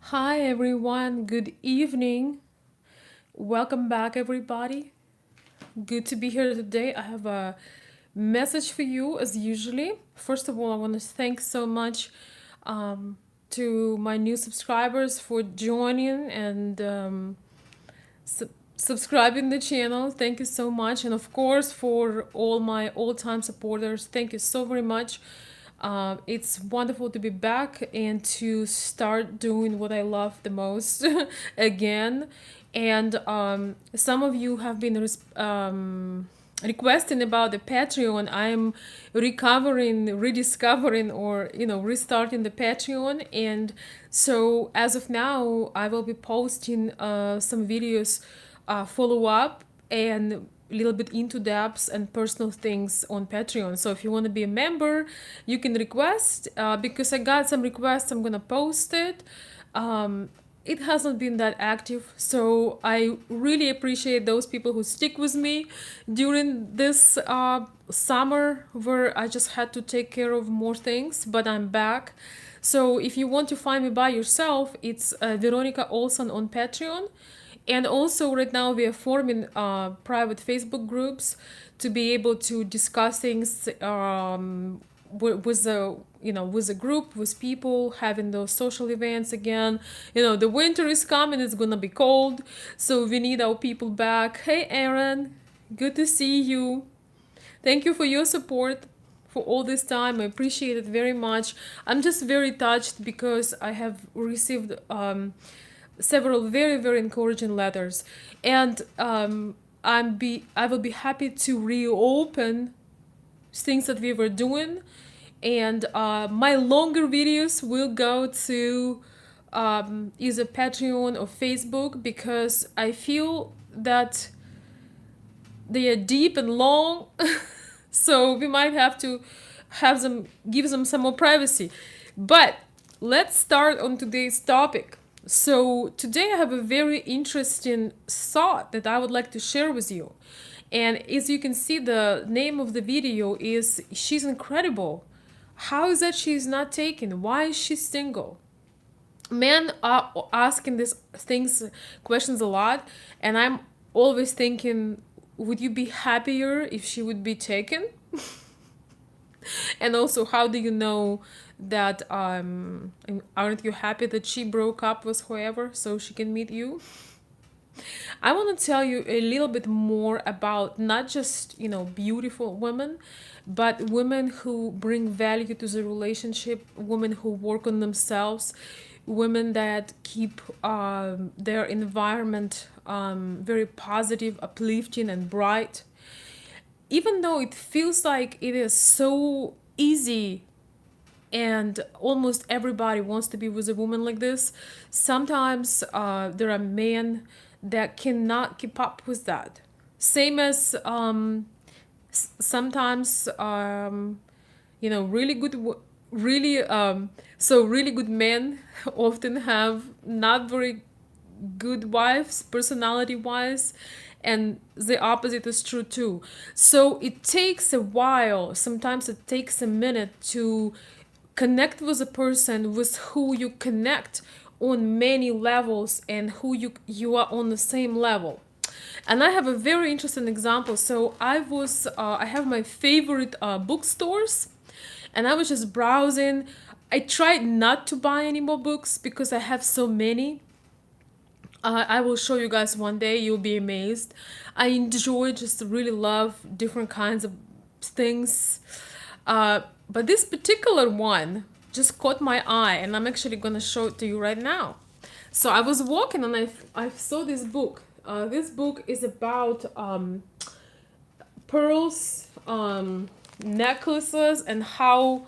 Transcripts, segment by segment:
Hi everyone, good evening. Welcome back, everybody. Good to be here today. I have a message for you as usually. First of all, I want to thank so much to my new subscribers for joining and subscribing the channel. Thank you so much. And of course, for all my old time supporters, thank you so very much. It's wonderful to be back and to start doing what I love the most again. And some of you have been requesting about the Patreon. I'm recovering, rediscovering, or restarting the Patreon. And so as of now, I will be posting some videos, follow up, and a little bit into depths and personal things on Patreon. So if you want to be a member, you can request. Because I got some requests, I'm gonna post it. It hasn't been that active, so I really appreciate those people who stick with me during this summer where I just had to take care of more things, but I'm back. So if you want to find me by yourself, it's Veronica Olson on Patreon. And also right now we are forming private Facebook groups to be able to discuss things with a with a group, with people, having those social events again. The winter is coming, it's gonna be cold, so we need our people back. Hey Aaron, good to see you. Thank you for your support for all this time. I appreciate it very much. I'm just very touched because I have received several very very encouraging letters, and I will be happy to reopen things that we were doing, and my longer videos will go to either Patreon or Facebook because I feel that they are deep and long. So we might have to have them, give them some more privacy. But let's start on today's topic. So today I have a very interesting thought that I would like to share with you. And as you can see, the name of the video is She's Incredible. How is that she's not taken? Why is she single? Men are asking these things, questions a lot, and I'm always thinking, would you be happier if she would be taken? And also, how do you know that aren't you happy that she broke up with whoever so she can meet you? I want to tell you a little bit more about not just, beautiful women, but women who bring value to the relationship, women who work on themselves, women that keep their environment very positive, uplifting, and bright. Even though it feels like it is so easy and almost everybody wants to be with a woman like this, sometimes there are men that cannot keep up with that. Same as sometimes really good really so really good men often have not very good wives personality wise, and the opposite is true too. So it takes a while, sometimes it takes a minute to connect with a person with who you connect on many levels and who you are on the same level. And I have a very interesting example. So I have my favorite bookstores, and I was just browsing. I tried not to buy any more books because I have so many. I will show you guys one day. You'll be amazed. I enjoy, just really love different kinds of things. But this particular one just caught my eye, and I'm actually gonna show it to you right now. So I was walking and I saw this book. This book is about pearls, necklaces, and how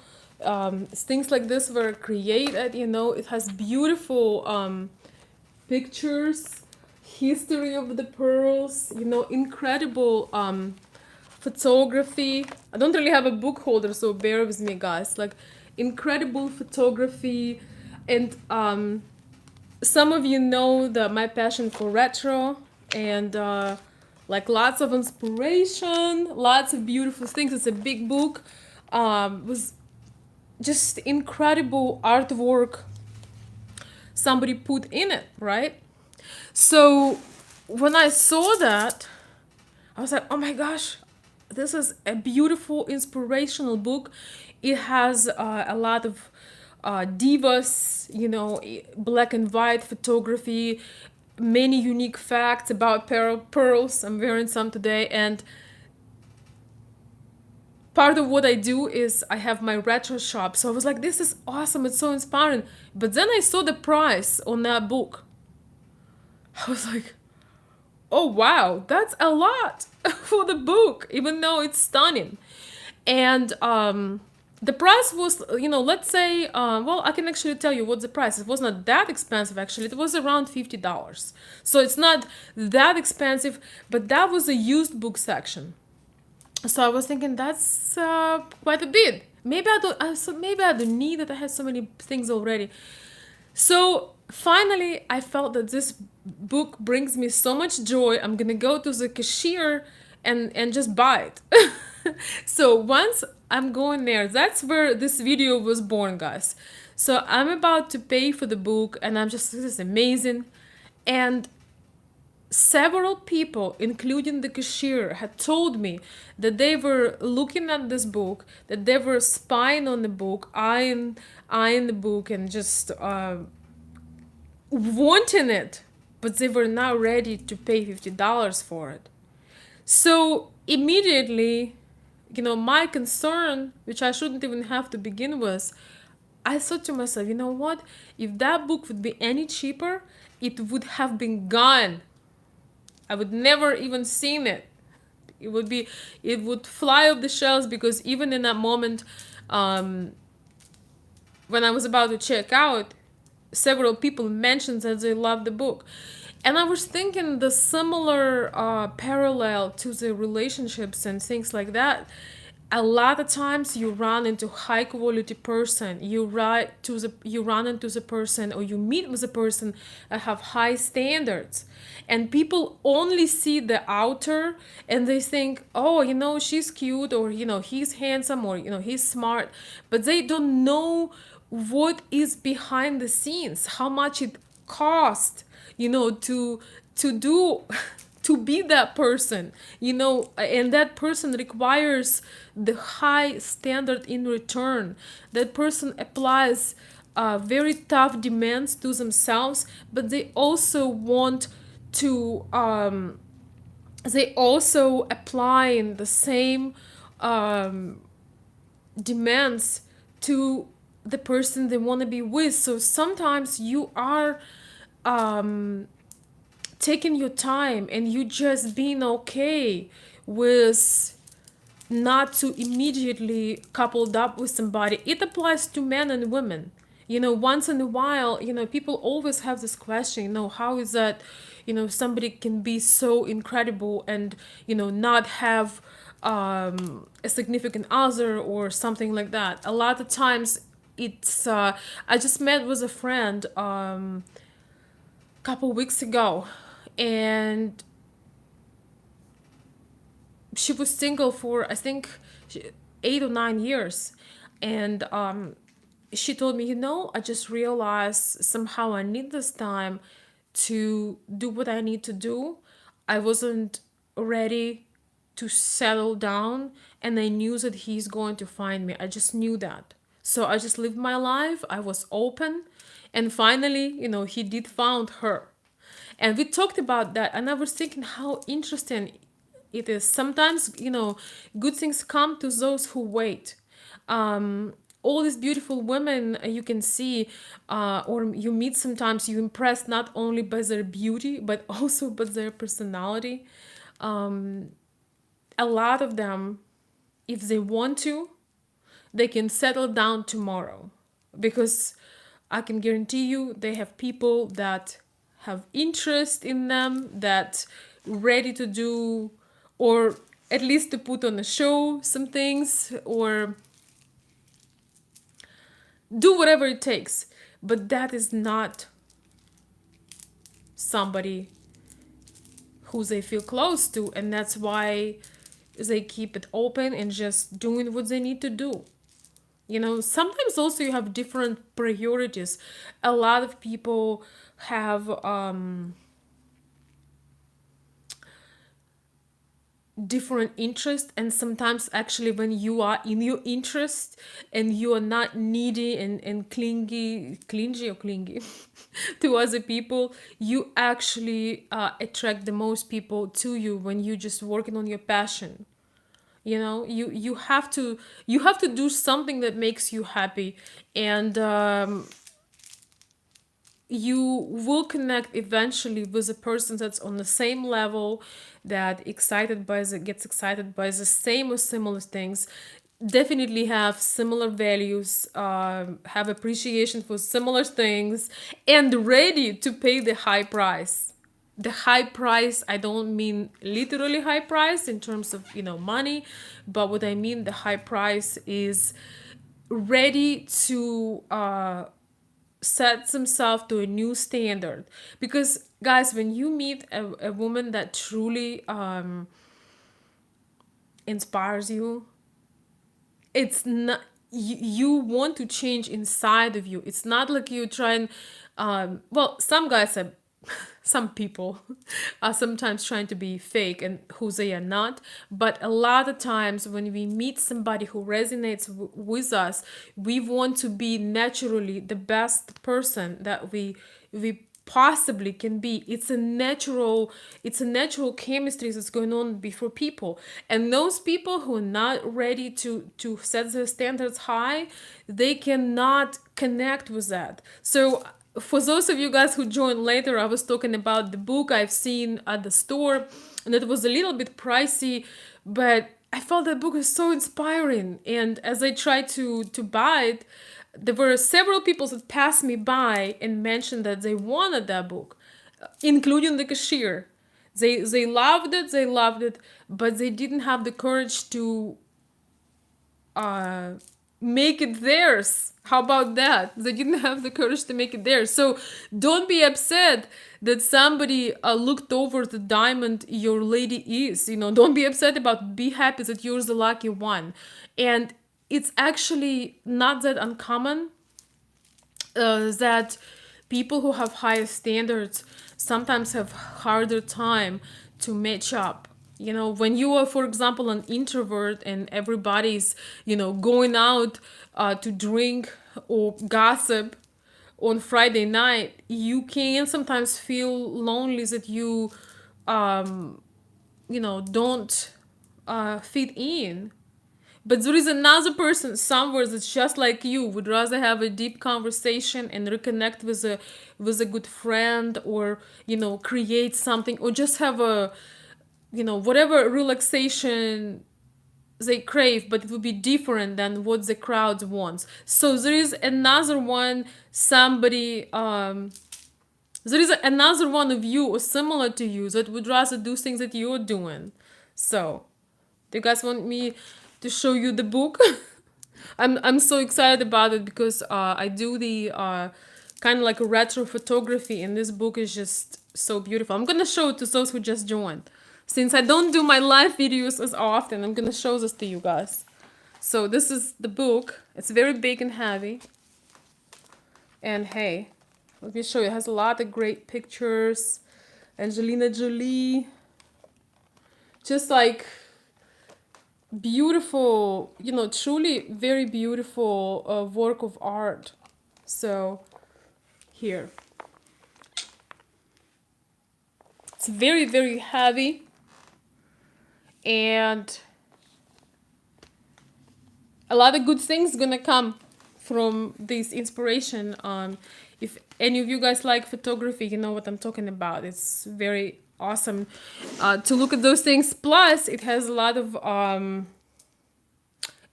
things like this were created. It has beautiful pictures, history of the pearls, incredible photography. I don't really have a book holder, so bear with me, guys. Like, incredible photography, and some of you know my passion for retro, and like lots of inspiration, lots of beautiful things. It's a big book. Was just incredible artwork, somebody put in it, right? So when I saw that, I was like, oh my gosh, this is a beautiful, inspirational book. It has a lot of divas, black and white photography, many unique facts about pearls. I'm wearing some today. And part of what I do is I have my retro shop. So I was like, this is awesome. It's so inspiring. But then I saw the price on that book. I was like, oh wow, that's a lot for the book, even though it's stunning. And the price was, let's say, well, I can actually tell you what the price. It was not that expensive, actually. It was around $50. So it's not that expensive, but that was a used book section. So I was thinking that's quite a bit. Maybe I don't need it. I have so many things already. So finally, I felt that this book brings me so much joy. I'm gonna go to the cashier and just buy it. So once I'm going there, that's where this video was born, guys. So I'm about to pay for the book, and I'm just, this is amazing. And several people, including the cashier, had told me that they were looking at this book, that they were spying on the book, eyeing the book, and just wanting it, but they were not ready to pay $50 for it. So immediately, my concern, which I shouldn't even have to begin with, I thought to myself, you know what? If that book would be any cheaper, it would have been gone. I would never even seen it. It would fly off the shelves, because even in that moment, when I was about to check out, several people mentioned that they loved the book. And I was thinking the similar parallel to the relationships and things like that. A lot of times you run into high quality person, you run into the person, or you meet with a person that have high standards, and people only see the outer, and they think, oh, she's cute, or he's handsome, or he's smart, but they don't know what is behind the scenes, how much it cost, to do to be that person, and that person requires the high standard in return. That person applies very tough demands to themselves, but they also want to they also applying the same demands to the person they want to be with. So sometimes you are taking your time, and you just being okay with not to immediately coupled up with somebody. It applies to men and women. Once in a while, people always have this question, how is that, somebody can be so incredible and, not have a significant other or something like that. A lot of times it's, I just met with a friend couple weeks ago, and she was single for, I think, 8 or 9 years. And she told me, I just realized somehow I need this time to do what I need to do. I wasn't ready to settle down, and I knew that he's going to find me. I just knew that. So I just lived my life. I was open, and finally, he did found her. And we talked about that, and I was thinking how interesting it is. Sometimes, good things come to those who wait. All these beautiful women you can see, or you meet, sometimes you impressed not only by their beauty, but also by their personality. A lot of them, if they want to, they can settle down tomorrow, because I can guarantee you they have people that have interest in them, that ready to do, or at least to put on a show some things, or do whatever it takes. But that is not somebody who they feel close to, and that's why they keep it open and just doing what they need to do. Sometimes also you have different priorities. A lot of people have different interest, and sometimes actually when you are in your interest and you are not needy and clingy to other people, you actually attract the most people to you when you just working on your passion. You have to do something that makes you happy, and you will connect eventually with a person that's on the same level, that gets excited by the same or similar things, definitely have similar values, have appreciation for similar things, and ready to pay the high price. The high price, I don't mean literally high price in terms of money, but what I mean, the high price is ready to sets himself to a new standard. Because guys, when you meet a woman that truly inspires you, it's not, you want to change inside of you. It's not like you try and well, some guys are some people are sometimes trying to be fake and who they are not, but a lot of times when we meet somebody who resonates with us, we want to be naturally the best person that we possibly can be. It's a natural chemistry that's going on before people, and those people who are not ready to set their standards high, they cannot connect with that. So for those of you guys who joined later, I was talking about the book I've seen at the store, and it was a little bit pricey, but I felt that book is so inspiring. And as I tried to buy it, there were several people that passed me by and mentioned that they wanted that book, including the cashier. They loved it, but they didn't have the courage to uh, make it theirs. How about that? They didn't have the courage to make it theirs. So don't be upset that somebody looked over the diamond your lady is. Don't be upset about it. Be happy that you're the lucky one. And it's actually not that uncommon that people who have higher standards sometimes have harder time to match up. When you are, for example, an introvert and everybody's going out to drink or gossip on Friday night, you can sometimes feel lonely that don't fit in. But there is another person somewhere that's just like you, would rather have a deep conversation and reconnect with a good friend, or create something, or just have a whatever relaxation they crave, but it would be different than what the crowd wants. So there is another one, somebody there is another one of you or similar to you that would rather do things that you're doing. So do you guys want me to show you the book? I'm so excited about it because I do the kind of like a retro photography, and this book is just so beautiful. I'm gonna show it to those who just joined. Since I don't do my live videos as often, I'm gonna show this to you guys. So this is the book. It's very big and heavy. And hey, let me show you. It has a lot of great pictures. Angelina Jolie. Just like beautiful, truly very beautiful work of art. So here, it's very, very heavy, and a lot of good things gonna come from this inspiration. If any of you guys like photography, you know what I'm talking about. It's very awesome to look at those things. Plus, it has a lot of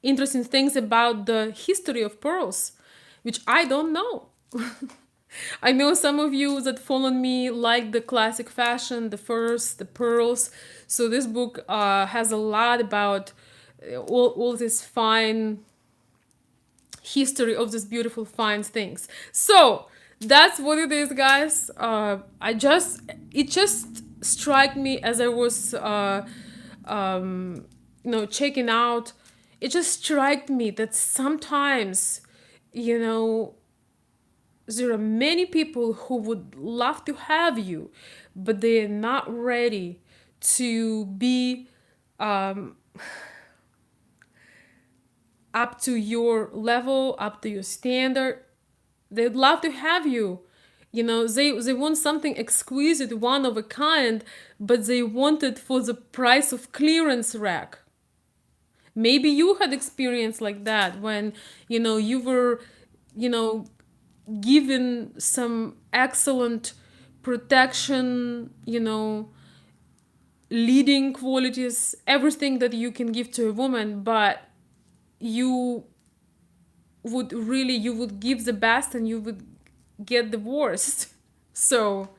interesting things about the history of pearls, which I don't know. I know some of you that follow me like the classic fashion, the furs, the pearls. So this book has a lot about all this fine history of these beautiful fine things. So that's what it is, guys. It just struck me as I was checking out it just struck me that sometimes, you know, there are many people who would love to have you, but they're not ready to be um, up to your level, up to your standard. They'd love to have you. You know, they want something exquisite, one of a kind, but they want it for the price of clearance rack. Maybe you had experience like that when, you were, you know, given some excellent protection, leading qualities, everything that you can give to a woman, but you you would give the best and you would get the worst. So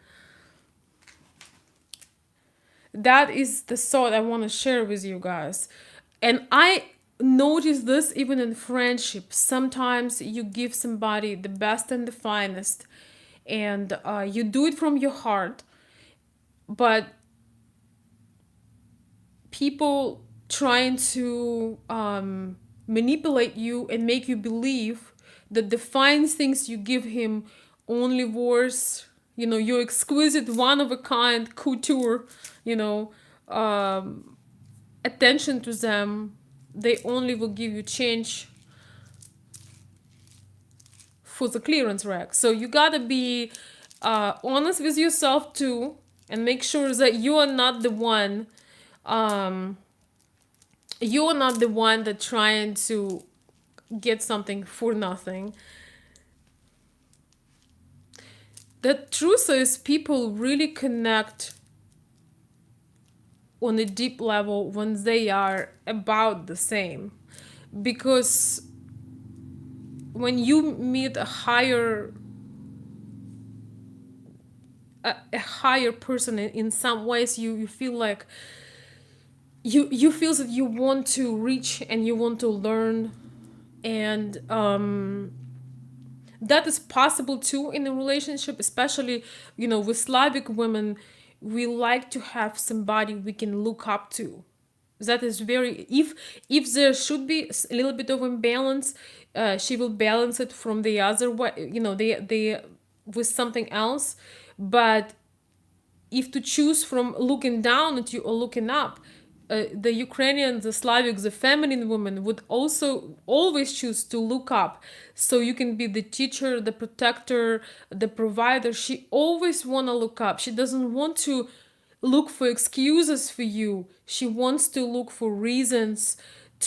that is the thought I want to share with you guys. And I notice this even in friendship. Sometimes you give somebody the best and the finest, and you do it from your heart, but people trying to manipulate you and make you believe that the fine things you give him only worth, your exquisite, one of a kind couture, you know, um, attention to them. They only will give you change for the clearance rack. So you gotta be honest with yourself too, and make sure that you are not the one. You are not the one that trying to get something for nothing. The truth is, people really connect on a deep level when they are about the same, because when you meet a higher person, in some ways you feel like you feel that you want to reach and you want to learn, and that is possible too in a relationship, especially with Slavic women. We like to have somebody we can look up to. That is very, if there should be a little bit of imbalance, she will balance it from the other way, they with something else. But if to choose from looking down at you or looking up, the Ukrainian, the Slavic, the feminine woman would also always choose to look up. So you can be the teacher, the protector, the provider. She always want to look up. She doesn't want to look for excuses for you. She wants to look for reasons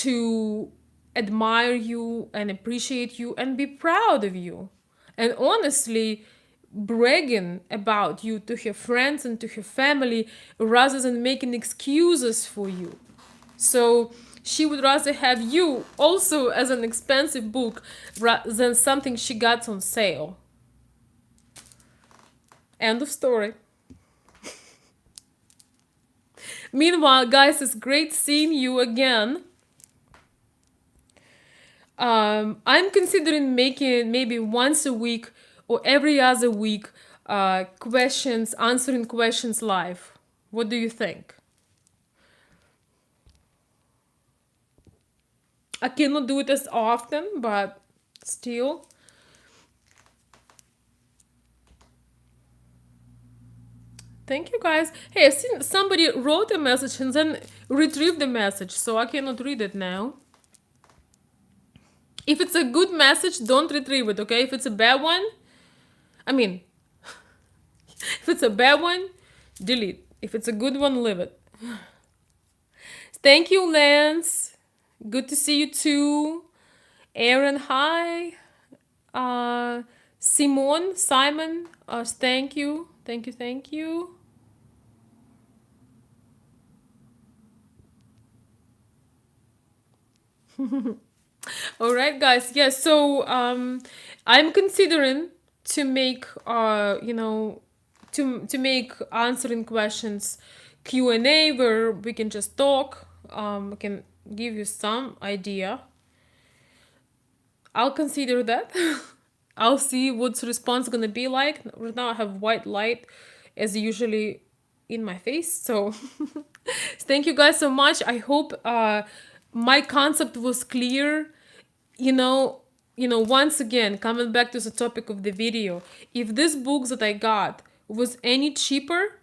to admire you and appreciate you and be proud of you. And honestly, bragging about you to her friends and to her family rather than making excuses for you. So she would rather have you also as an expensive book than something she got on sale. End of story. Meanwhile, guys, it's great seeing you again. I'm considering making maybe once a week or every other week answering questions live. What do you think? I cannot do it as often, but still. Thank you, guys. Hey, I've seen somebody wrote a message and then retrieved the message, so I cannot read it now. If it's a good message, don't retrieve it, okay? If it's a bad one, I mean, if it's a bad one, delete. If it's a good one, leave it. Thank you, Lance. Good to see you too. Aaron, hi. Simon, thank you. Thank you, thank you. All right, guys. Yeah, so I'm considering to make to make answering questions Q&A where we can just talk. I can give you some idea. I'll consider that. I'll see what's response gonna be like. Right now I have white light as usually in my face. So thank you guys so much. I hope my concept was clear. you know Once again, coming back to the topic of the video, if this book that I got was any cheaper,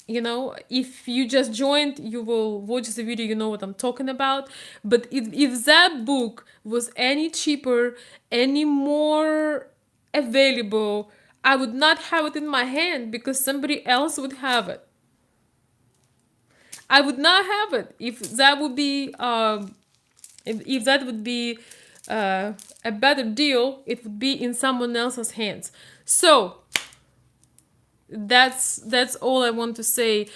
if you just joined, you will watch the video, you know what I'm talking about. But if that book was any cheaper, any more available, I would not have it in my hand because somebody else would have it. I would not have it if that would be if that would be a better deal. It would be in someone else's hands. So that's all I want to say.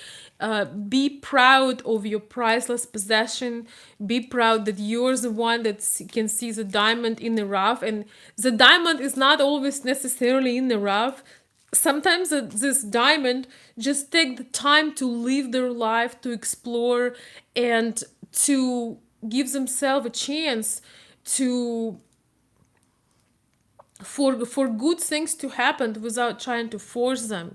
Be proud of your priceless possession. Be proud that you're the one that can see the diamond in the rough, and the diamond is not always necessarily in the rough. Sometimes this diamond just take the time to live their life, to explore, and to give themselves a chance to for good things to happen without trying to force them.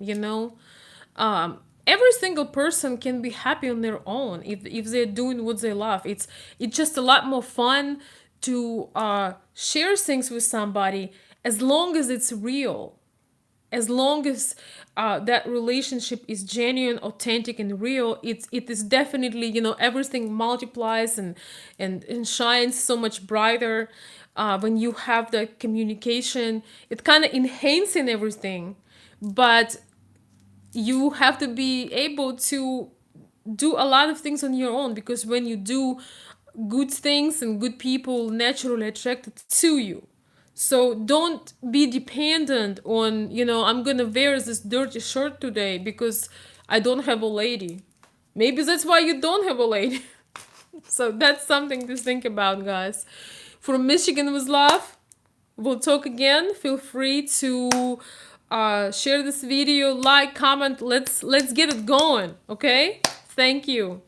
Every single person can be happy on their own if they're doing what they love. It's just a lot more fun to share things with somebody, as long as it's real, as long as that relationship is genuine, authentic, and real. It is definitely, everything multiplies and shines so much brighter when you have the communication. It kind of enhancing everything, but you have to be able to do a lot of things on your own, because when you do good things, and good people naturally attracted to you. So don't be dependent on, I'm gonna wear this dirty shirt today because I don't have a lady. Maybe that's why you don't have a lady. So that's something to think about, guys. From Michigan with love, we'll talk again. Feel free to share this video, like, comment. Let's get it going, okay? Thank you.